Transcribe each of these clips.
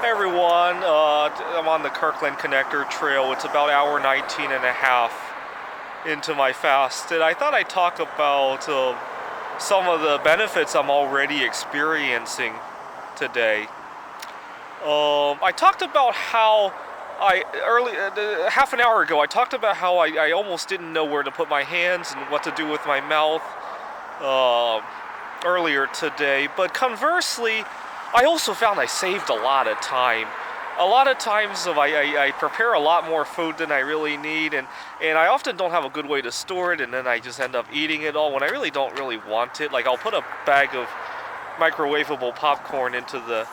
Hey everyone, I'm on the Kirkland Connector Trail. It's about hour 19 and a half into my fast, and I thought I'd talk about some of the benefits I'm already experiencing today. I talked about how half an hour ago, I talked about how I almost didn't know where to put my hands and what to do with my mouth uh, earlier today, but conversely, I also found I saved a lot of time. A lot of times I prepare a lot more food than I really need, and I often don't have a good way to store it, and then I just end up eating it all when I really don't really want it. Like, I'll put a bag of microwavable popcorn into the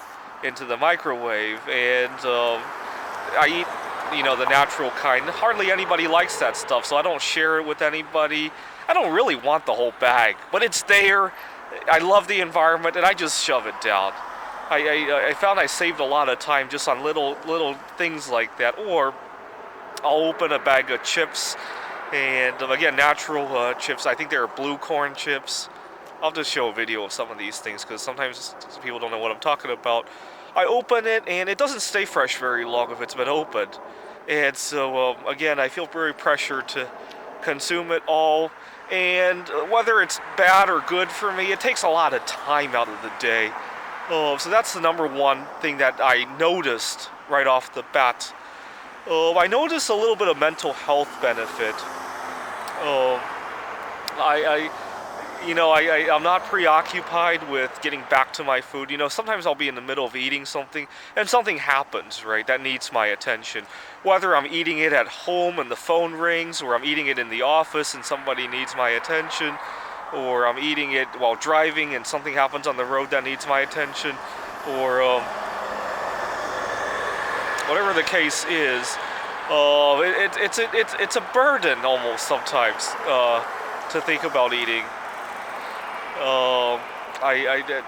microwave, and I eat, the natural kind. Hardly anybody likes that stuff, so I don't share it with anybody. I don't really want the whole bag, but it's there. I love the environment, and I just shove it down. I found I saved a lot of time just on little things like that. Or I'll open a bag of chips, and again, natural chips. I think they're blue corn chips. I'll just show a video of some of these things because sometimes people don't know what I'm talking about. I open it, and it doesn't stay fresh very long if it's been opened. And so, again, I feel very pressured to consume it all. And whether it's bad or good for me, it takes a lot of time out of the day. So that's the number one thing that I noticed right off the bat. I noticed a little bit of mental health benefit. I'm not preoccupied with getting back to my food. Sometimes I'll be in the middle of eating something, and something happens, right, that needs my attention. Whether I'm eating it at home and the phone rings, or I'm eating it in the office and somebody needs my attention, or I'm eating it while driving and something happens on the road that needs my attention, or whatever the case is, it's a burden almost sometimes to think about eating.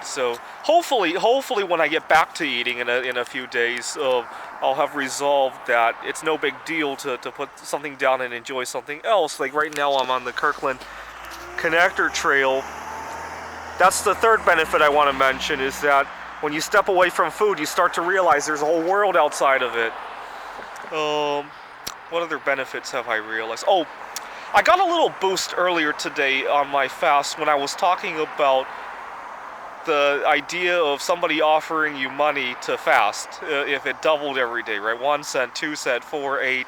So hopefully when I get back to eating in a few days, I'll have resolved that it's no big deal to put something down and enjoy something else. Like right now, I'm on the Kirkland Connector Trail. That's the third benefit I want to mention, is that when you step away from food, you start to realize there's a whole world outside of it. What other benefits have I realized? Oh, I got a little boost earlier today on my fast when I was talking about the idea of somebody offering you money to fast if it doubled every day, right? 1 cent, 2 cent, 4, 8.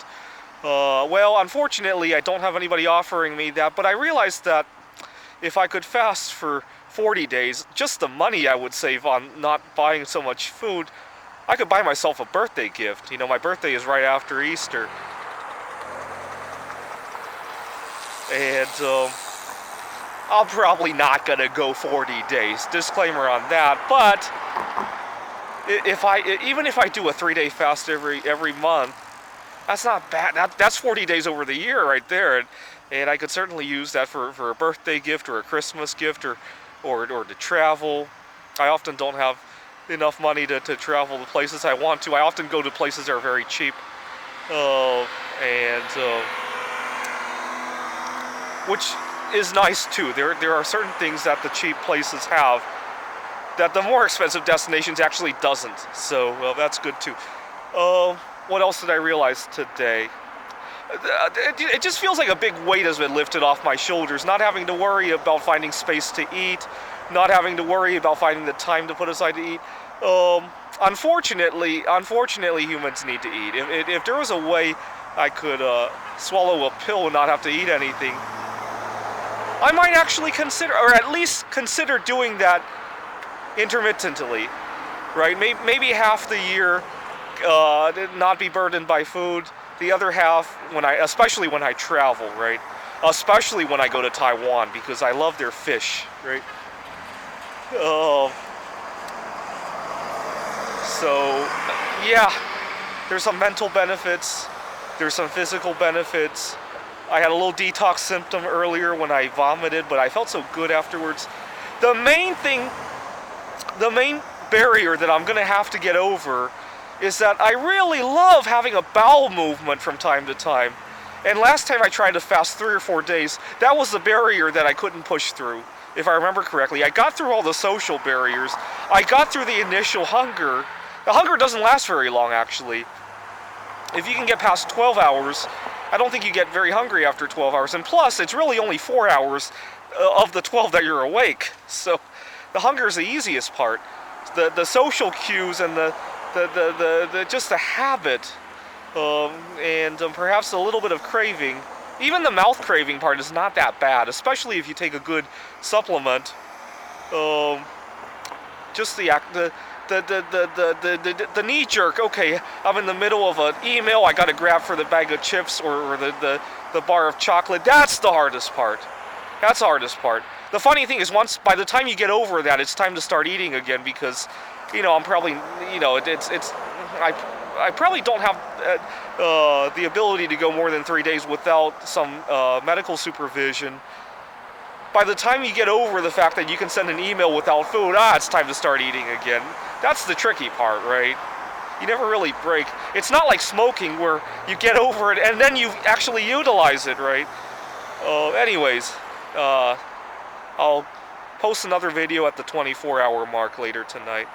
Well, unfortunately, I don't have anybody offering me that, but I realized that if I could fast for 40 days, just the money I would save on not buying so much food, I could buy myself a birthday gift. My birthday is right after Easter. And I'm probably not going to go 40 days. Disclaimer on that. But even if I do a 3-day fast every month, that's not bad. That's 40 days over the year right there. And I could certainly use that for a birthday gift or a Christmas gift or to travel. I often don't have enough money to travel the places I want to. I often go to places that are very cheap. Which is nice too. There are certain things that the cheap places have that the more expensive destinations actually doesn't. So that's good too. What else did I realize today? It just feels like a big weight has been lifted off my shoulders. Not having to worry about finding space to eat, not having to worry about finding the time to put aside to eat. Unfortunately, humans need to eat. If there was a way I could swallow a pill and not have to eat anything, I might actually consider, or at least consider doing that intermittently, right? Maybe half the year not be burdened by food. The other half, especially when I travel, right? Especially when I go to Taiwan, because I love their fish, right? So, yeah, there's some mental benefits. There's some physical benefits. I had a little detox symptom earlier when I vomited, but I felt so good afterwards. The main barrier that I'm going to have to get over is that I really love having a bowel movement from time to time. And last time I tried to fast 3 or 4 days, that was the barrier that I couldn't push through. if I remember correctly. I got through all the social barriers. I got through the initial hunger. The hunger doesn't last very long, actually. If you can get past 12 hours, I don't think you get very hungry after 12 hours. And plus, it's really only 4 hours of the 12 that you're awake. So the hunger is the easiest part. The social cues and just the habit, and perhaps a little bit of craving. Even the mouth craving part is not that bad, especially if you take a good supplement. Just the knee jerk. Okay, I'm in the middle of an email. I got to grab for the bag of chips or the bar of chocolate. That's the hardest part. That's the hardest part. The funny thing is, by the time you get over that, it's time to start eating again, because, I'm probably, I probably don't have the ability to go more than 3 days without some medical supervision. By the time you get over the fact that you can send an email without food, it's time to start eating again. That's the tricky part, right? You never really break. It's not like smoking where you get over it and then you actually utilize it, right? Anyways, I'll post another video at the 24-hour mark later tonight.